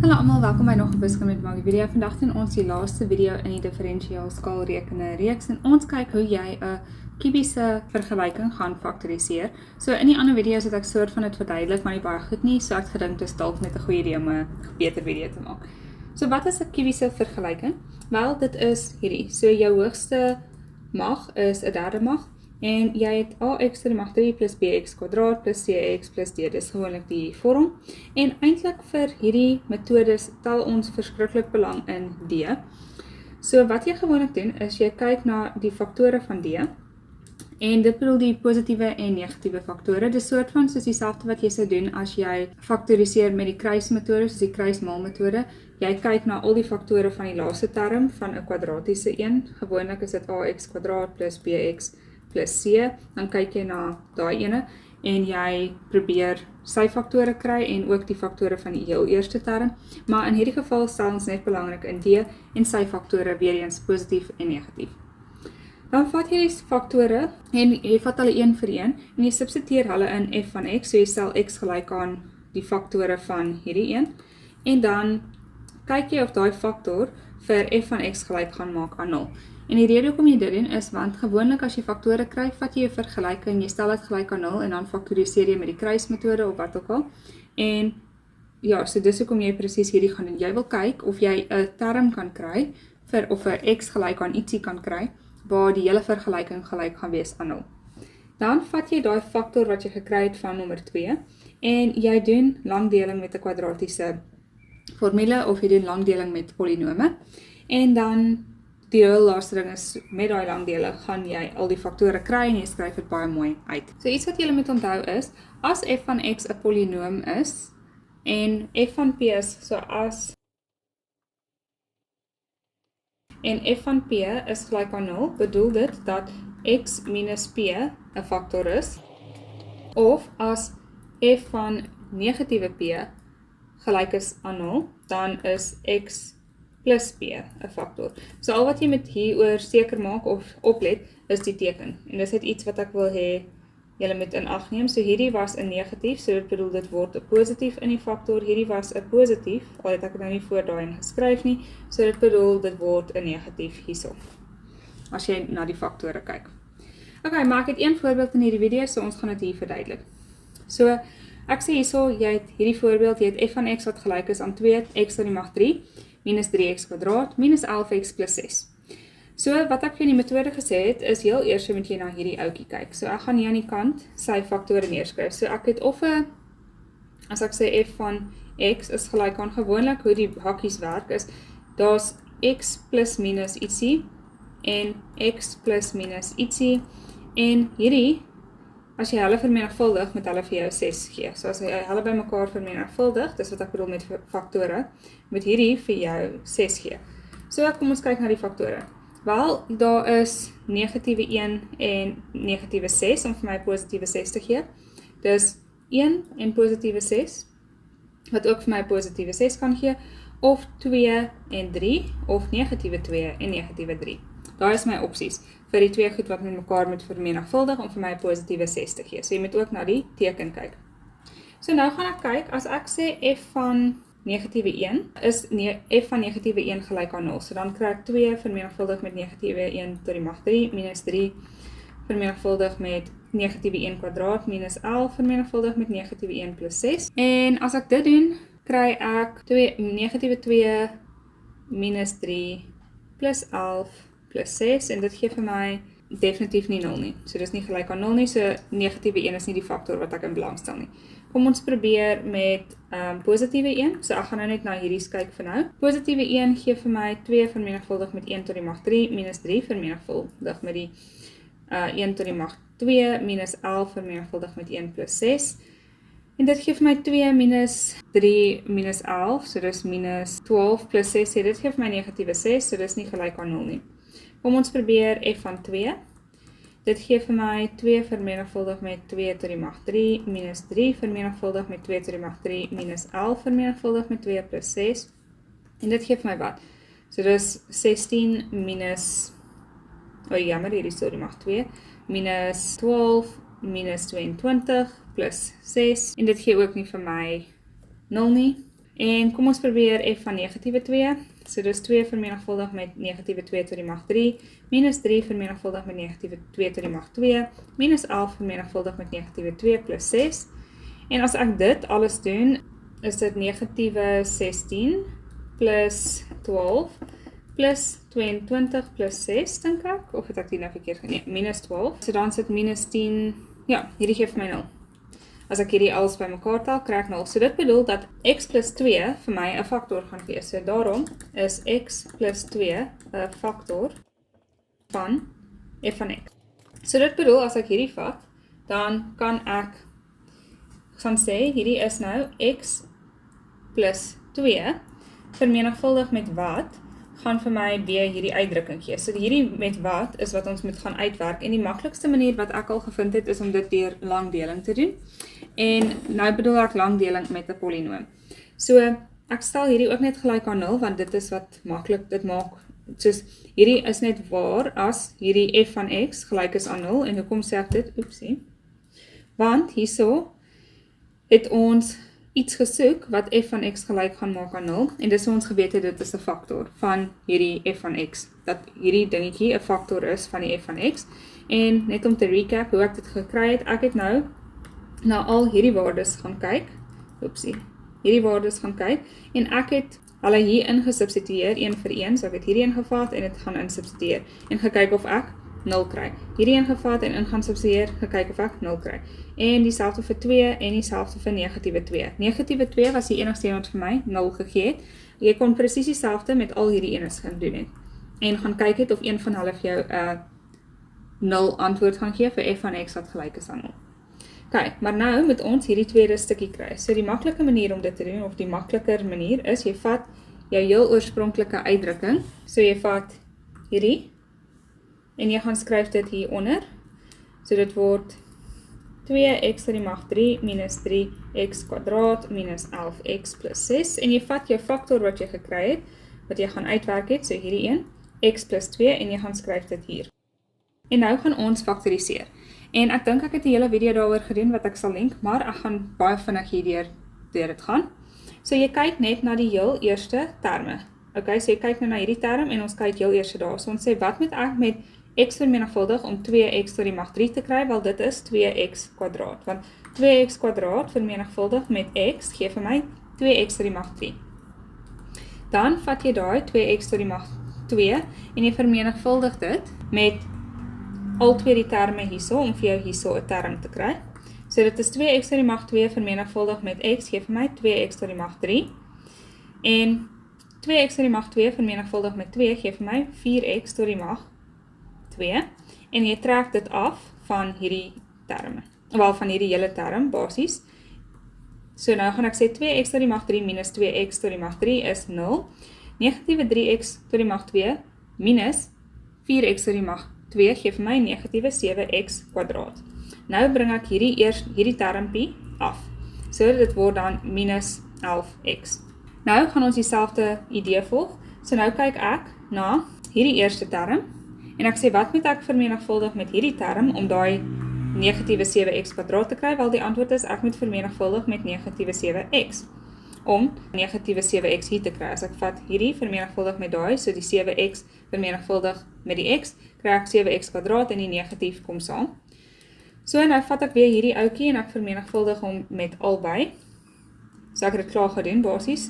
Hallo allemaal, welkom by nog 'n Wiskunde met Maggie video. Vandag doen ons die laaste video in die differentiaalskaalrekene reeks en ons kyk hoe jy 'n kubiese vergelyking gaan faktoriseer. So in die ander video's het ek soort van dit verduidelik, maar nie baie goed nie, so ek het gedink dit is dalk net 'n goeie idee om 'n beter video te maak. So wat is 'n kubiese vergelyking? Wel, dit is hierdie. So jou hoogste mag is 'n derde mag. En jy het ax to die mag 3 plus bx kwadraat plus cx plus d, dis gewoonlik die vorm. En eintlik vir hierdie metodes tel ons verskriklik belang in d. So wat jy gewoonlik doen, is jy kyk na die faktore van d, en dit bedoel die positiewe en negatiewe faktore. Dis soort van soos dieselfde wat jy sou doen as jy faktoriseer met die kruismetode, soos die kruismaalmetode. Jy kyk na al die faktore van die laaste term van 'n kwadratiese een. Gewoonlik is dit ax kwadraat plus bx plus c, dan kyk jy na daai ene en jy probeer sy faktore kry en ook die faktore van die heel eerste term, maar in hierdie geval stel ons net belangrik in d en sy faktore weer eens positief en negatief. Dan vat jy die faktore en jy vat hulle een vir een en jy substitueer hulle in f van x, so jy stel x gelyk aan die faktore van hierdie een en dan kyk jy of daai faktor vir f van x gelyk gaan maak aan 0. En die rede hoekom jy dit doen is, want gewoonlik as jy faktore kry, vat jy 'n vergelyking, jy stel dit gelyk aan 0 en dan faktoriseer jy met die kruismetode of wat ook al. En ja, so dis hoekom jy presies hierdie gaan doen. Jy wil kyk of jy 'n term kan kry vir of 'n x gelyk aan ietsie kan kry waar die hele vergelyking gelyk gaan wees aan 0. Dan vat jy daai faktor wat jy gekry het van nommer 2 en jy doen langdeling met 'n kwadratiese formule of jy doen langdeling met polinome en dan die heel laaste ding is, met daai langdele gaan jy al die faktore kry en jy skryf dit baie mooi uit. So iets wat jy moet onthou is, as f van x 'n polinoom is, en f van p is, so as en f van p is gelyk aan 0, bedoel dit dat x minus p 'n faktor is, of as f van negatiewe p gelyk is aan 0, dan is x plus p 'n faktor. So al wat jy met hieroor seker maak of oplet, is die teken. En dis net iets wat ek wil hê julle moet in ag neem. So hierdie was 'n negatief, so dit bedoel dit word 'n positief in die faktor. Hierdie was 'n positief, al het ek dit nou nie voor daarin geskryf nie, so dit bedoel dit word 'n negatief hierso, as jy na die faktore kyk. Okay, maar ek het een voorbeeld in hierdie video, so ons gaan dit hier verduidelik. So ek sê hierso, jy het hierdie voorbeeld, jy het f van x wat gelyk is aan 2x to die mag 3 minus 3x kwadraat minus 11x plus 6. So wat ek vir die metode gesê het, is heel eers moet jy na hierdie ouetjie kyk. So ek gaan hier aan die kant sy faktore neerskryf. So ek het of as ek sê f van x is gelyk aan gewoonlik hoe die hakkies werk is, daar's x plus minus ietsie en x plus minus ietsie en hierdie, as jy hulle vermenigvuldig, moet hulle vir jou 6 gee. So as jy hulle by mekaar vermenigvuldig, dis wat ek bedoel met faktore, moet hierdie vir jou 6 gee. So kom ons kyk na die faktore. Wel, daar is negatiewe 1 en negatiewe 6 om vir my positiewe 6 te gee. Dis 1 en positiewe 6, wat ook vir my positiewe 6 kan gee, of 2 en 3, of negatiewe 2 en negatiewe 3. Daar is my opsies vir die twee goed wat met mekaar moet vermenigvuldig om vir my 'n positiewe 6 te gee. So jy moet ook na die teken kyk. So nou gaan ek kyk, as ek sê f van negatiewe 1, is f van negatiewe 1 gelyk aan 0. So dan kry ek 2 vermenigvuldig met negatiewe 1 tot die mag 3, minus 3 vermenigvuldig met negatiewe 1 kwadraat, minus 11 vermenigvuldig met negatiewe 1 plus 6. En as ek dit doen, kry ek negatiewe 2 minus 3 plus 11 plus 6, en dit gee vir my definitief nie 0 nie. So dis nie gelyk aan 0 nie, so negatiewe 1 is nie die faktor wat ek in belang stel nie. Kom ons probeer met positiewe 1, so ek gaan nou net na hierdie kyk vir nou. Positiewe 1 gee vir my 2 vermenigvuldig met 1 tot die mag 3, minus 3 vermenigvuldig met die 1 tot die mag 2, minus 11 vermenigvuldig met 1 plus 6. En dit gee vir my 2 minus 3 minus 11, so dis minus 12 plus 6, dit gee vir my negatiewe 6, so dis nie gelyk aan 0 nie. Kom ons probeer f van 2. Dit gee vir my 2 vermenigvuldig met 2 tot die mag 3, minus 3 vermenigvuldig met 2 tot die mag 3, minus 11 vermenigvuldig met 2 plus 6. En dit gee vir my wat? So dis 16 minus, jammer, hier is tot die mag 2, minus 12 minus 22 plus 6. En dit gee ook nie vir my 0 nie. En kom ons probeer f van negatiewe 2. So dis 2 vermenigvuldig met negatiewe 2 tot die mag 3, minus 3 vermenigvuldig met negatiewe 2 tot die mag 2, minus 11 vermenigvuldig met negatiewe 2 plus 6. En as ek dit alles doen, is dit negatiewe 16 plus 12 plus 22 plus 6, dink ek, of het ek die nou verkeerd geneem, minus 12. So dan sit minus 10, ja, hierdie geef my 0. As ek hierdie alles by mekaar tel, kry ek 0. So dit bedoel dat x plus 2 vir my 'n faktor gaan wees. So daarom is x plus 2 'n faktor van f van x. So dit bedoel as ek hierdie vat, dan kan ek gaan sê hierdie is nou x plus 2 vermenigvuldig met wat gaan vir my weer hierdie uitdrukking gee. So hierdie met wat is wat ons moet gaan uitwerk en die maklikste manier wat ek al gevind het is om dit deur langdeling te doen. En nou bedoel ek langdeling met 'n polinoom. So ek stel hierdie ook net gelyk aan 0 want dit is wat maklik dit maak. Soos hierdie is net waar as hierdie f van x gelyk is aan 0 en hoekom sê ek dit? Oepsie. Want hierso het ons iets gesoek wat f van x gelyk gaan maak aan 0 en dis ons geweet het dit is 'n faktor van hierdie f van x. Dat hierdie dingetjie 'n faktor is van die f van x. En net om te recap hoe ek dit gekry het, ek het nou na al hierdie waardes gaan kyk. Oepsie. Hierdie waardes gaan kyk en ek het hulle hier ingesubstitueer 1 vir 1, so ek het hierdie ingevat en dit gaan insubstitueer en gekyk of ek 0 kry. Hierdie ingevat en in gaan substitueer, gekyk of ek 0 kry. En dieselfde vir 2 en dieselfde vir negatiewe 2. Negatiewe 2 was die enigste een wat vir my 0 gegee het. Jy kon presies dieselfde met al hierdie enes gaan doen het. En gaan kyk het of een van hulle vir jou 0 antwoord gaan gee vir f van x wat gelyk is aan 0. Okay, maar nou moet ons hierdie tweede stukkie kry. So die maklike manier om dit te doen, of die makliker manier is, jy vat jou heel oorspronklike uitdrukking. So jy vat hierdie en jy gaan skryf dit hieronder. So dit word 2x tot die mag 3 minus 3x kwadraat minus 11x plus 6. En jy vat jou faktor wat jy gekry het, wat jy gaan uitwerk het, so hierdie een, x plus 2 en jy gaan skryf dit hier. En nou gaan ons faktoriseer. En ek dink ek het 'n hele video daaroor gedoen wat ek sal link, maar ek gaan baie vinnig hier deur dit gaan. So jy kyk net na die heel eerste terme. Okay, so jy kyk nou na hierdie term en ons kyk heel eerste daar. So ons sê wat moet ek met x vermenigvuldig om 2x tot die mag 3 te kry? Wel dit is 2x kwadraat. Want 2x kwadraat vermenigvuldig met x gee vir my 2x tot die mag 3. Dan vat jy daai 2x tot die mag 2 en jy vermenigvuldig dit met al twee die terme hierso, om vir jou hierso 'n term te kry. So dit is 2x tot die mag 2 vermenigvuldig met x, gee vir my 2x tot die mag 3. En 2x tot die mag 2 vermenigvuldig met 2, gee vir my 4x tot die mag 2. En jy trek dit af van hierdie terme. Wel, van hierdie hele term, basies. So nou gaan ek sê 2x tot die mag 3 minus 2x tot die mag 3 is 0. Negatiewe 3x tot die mag 2 minus 4x tot die mag 2 gee vir my negatiewe 7x kwadraat. Nou bring ek hierdie termpie af. So dit word dan minus 11x. Nou gaan ons dieselfde idee volg. So nou kyk ek na hierdie eerste term en ek sê wat moet ek vermenigvuldig met hierdie term om daai negatiewe 7x kwadraat te kry? Wel die antwoord is ek moet vermenigvuldig met negatiewe 7x om negatiewe 7x hier te kry. As ek vat hierdie vermenigvuldig met daai, so die 7x vermenigvuldig met die x, kry ek 7x kwadraat en die negatief kom saam. So nou vat ek weer hierdie ouetjie en ek vermenigvuldig hom met albei. So ek het dit klaar gedoen basies.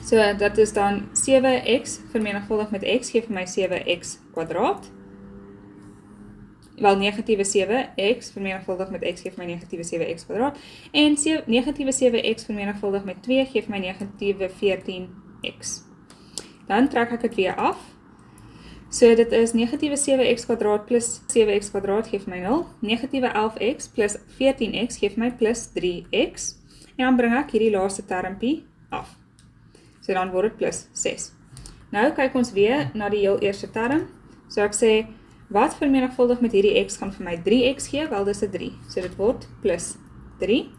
So dat is dan 7x vermenigvuldig met x gee vir my 7x kwadraat. Wel negatiewe 7x vermenigvuldig met x gee vir my negatiewe 7x kwadraat. En negatiewe 7x vermenigvuldig met 2 gee vir my negatiewe 14x. Dan trek ek dit weer af. So dit is negatiewe 7x kwadraat plus 7x kwadraat gee vir my 0. Negatiewe 11x plus 14x gee vir my plus 3x. En dan bring ek hierdie laaste termpie af. So dan word dit plus 6. Nou kyk ons weer na die heel eerste term. So ek sê, wat vermenigvuldig met hierdie x gaan vir my 3x gee? Wel, dis 'n 3. So dit word plus 3.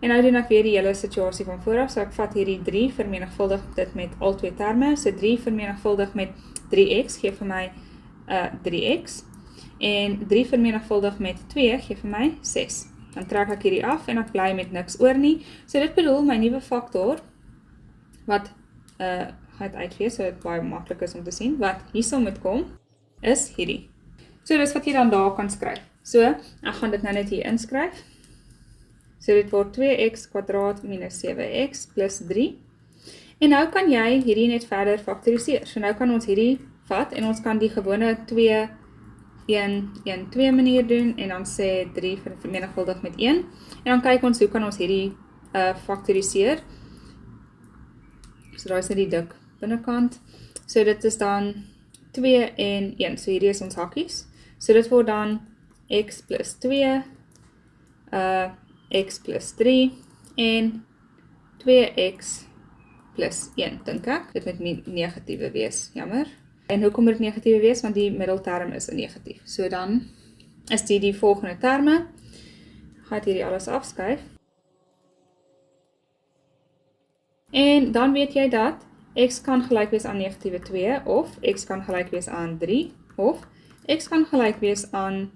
En nou doen ek weer die hele situasie van vooraf. So ek vat hierdie 3, vermenigvuldig dit met al twee terme. So 3 vermenigvuldig met 3x gee vir my 3x. En 3 vermenigvuldig met 2 gee vir my 6. Dan trek ek hierdie af en ek bly met niks oor nie. So dit bedoel my nuwe faktor, wat gaat uitwees, so dit baie maklik is om te sien, wat hierso moet kom, is hierdie. So dis wat jy dan daar kan skryf. So, ek gaan dit nou net hier inskryf. So dit word 2x kwadraat minus 7x plus 3. En nou kan jy hierdie net verder faktoriseer. So nou kan ons hierdie vat en ons kan die gewone 2, 1, 1, 2 manier doen en dan sê 3 vermenigvuldig met 1. En dan kyk ons hoe kan ons hierdie faktoriseer. So daar is net die dik binnekant. So dit is dan 2 en 1. So hierdie is ons hakkies. So dit word dan x plus 2, x plus 3 en 2x plus 1, dink ek. Dit moet negatiewe wees, jammer. En hoekom moet dit negatiewe wees? Want die middelterm is 'n negatief. So dan is die volgende terme. Gaan hierdie alles afskuif. En dan weet jy dat x kan gelyk wees aan negatiewe 2 of x kan gelyk wees aan 3 of x kan gelyk wees aan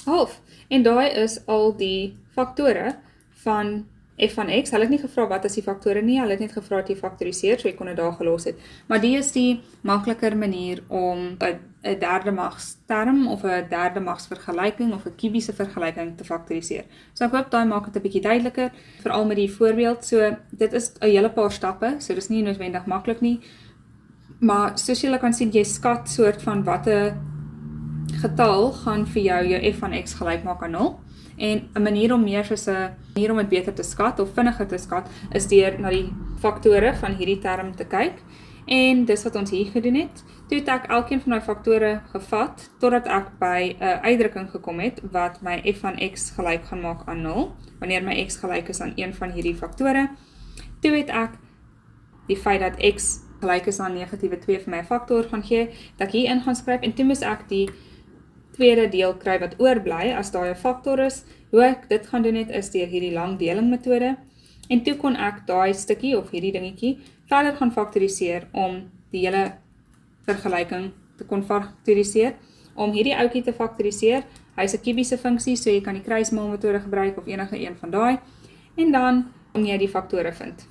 half. En daai is al die faktore van f van x. Hulle het nie gevra wat is die faktore nie, hulle het net gevra dat jy faktoriseer, so jy kon dit daar gelos het. Maar die is die makliker manier om 'n derde magsterm of 'n derde magsvergelyking of 'n kubiese vergelyking te faktoriseer. So ek hoop daai maak dit 'n bietjie duideliker, veral met die voorbeeld. So dit is 'n hele paar stappe, so dis nie noodwendig maklik nie. Maar soos julle kan sien, jy skat soort van watter getal gaan vir jou f van x gelyk maak aan 0. En 'n manier om meer soos 'n manier om dit beter te skat of vinniger te skat is deur na die faktore van hierdie term te kyk. En dis wat ons hier gedoen het. Toe het ek elkeen van die faktore gevat totdat ek by 'n uitdrukking gekom het wat my f van x gelyk gaan maak aan 0, wanneer my x gelyk is aan een van hierdie faktore. Toe het ek die feit dat x gelyk is aan negatiewe 2 vir my faktor gaan gee, dat ek hier in gaan skryf en toe moes ek die tweede deel kry wat oorbly as daai 'n faktor is. Hoe ek dit gaan doen het is deur hierdie lang deling metode. En toe kon ek daai stukkie of hierdie dingetjie verder gaan faktoriseer om die hele vergelyking te kon faktoriseer. Om hierdie ouetjie te faktoriseer, hy's 'n kubiese funksie, so jy kan die kruismaal metode gebruik of enige een van daai. En dan om jy die faktore vind.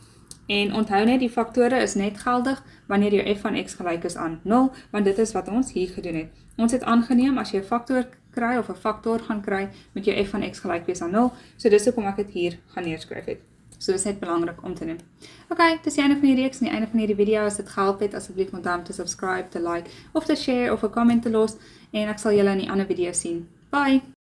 En onthou net, die faktore is net geldig wanneer jou f van x gelyk is aan 0, want dit is wat ons hier gedoen het. Ons het aangeneem, as jy 'n faktor kry of 'n faktor gaan kry, moet jou f van x gelyk wees aan 0, so dis hoekom ek dit hier gaan neerskryf het. So dis net belangrik om te doen. Ok, dis die einde van die reeks en die einde van hierdie video. As dit gehelp het, asseblief onthou om te subscribe, te like, of te share, of 'n comment te los, en ek sal julle in die ander video sien. Bye!